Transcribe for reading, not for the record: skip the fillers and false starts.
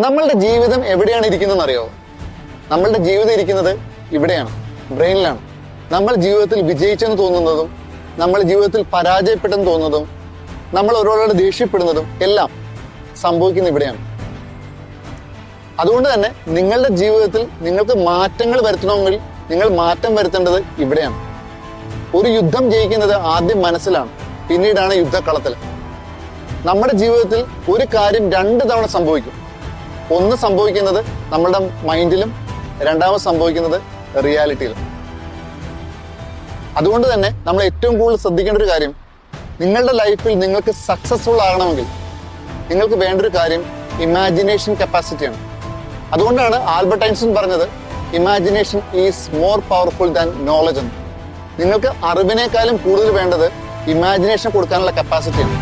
നമ്മളുടെ ജീവിതം എവിടെയാണ് ഇരിക്കുന്നതെന്ന് അറിയോ? നമ്മളുടെ ജീവിതം ഇരിക്കുന്നത് ഇവിടെയാണ്, ബ്രെയിനിലാണ്. നമ്മൾ ജീവിതത്തിൽ വിജയിച്ചെന്ന് തോന്നുന്നതും നമ്മൾ ജീവിതത്തിൽ പരാജയപ്പെട്ടെന്ന് തോന്നുന്നതും നമ്മൾ ഒരാളോട് ദേഷ്യപ്പെടുന്നതും എല്ലാം സംഭവിക്കുന്ന ഇവിടെയാണ്. അതുകൊണ്ട് തന്നെ നിങ്ങളുടെ ജീവിതത്തിൽ നിങ്ങൾക്ക് മാറ്റങ്ങൾ വരുത്തണമെങ്കിൽ നിങ്ങൾ മാറ്റം വരുത്തേണ്ടത് ഇവിടെയാണ്. ഒരു യുദ്ധം ജയിക്കുന്നത് ആദ്യം മനസ്സിലാണ്, പിന്നീടാണ് യുദ്ധക്കളത്തിൽ. നമ്മുടെ ജീവിതത്തിൽ ഒരു കാര്യം 2 തവണ സംഭവിക്കും. ഒന്ന് സംഭവിക്കുന്നത് നമ്മുടെ മൈൻഡിലും, രണ്ടാമത് സംഭവിക്കുന്നത് റിയാലിറ്റിയിലും. അതുകൊണ്ട് തന്നെ നമ്മൾ ഏറ്റവും കൂടുതൽ ശ്രദ്ധിക്കേണ്ട ഒരു കാര്യം, നിങ്ങളുടെ ലൈഫിൽ നിങ്ങൾക്ക് സക്സസ്ഫുൾ ആകണമെങ്കിൽ നിങ്ങൾക്ക് വേണ്ട ഒരു കാര്യം ഇമാജിനേഷൻ കപ്പാസിറ്റിയാണ്. അതുകൊണ്ടാണ് ആൽബർട്ട് ഐൻസ്റ്റീൻ പറഞ്ഞത് imagination is more powerful than knowledge എന്ന്. നിങ്ങൾക്ക് അറിവിനേക്കാളും കൂടുതൽ വേണ്ടത് ഇമാജിനേഷൻ കൊടുക്കാനുള്ള കപ്പാസിറ്റിയാണ്.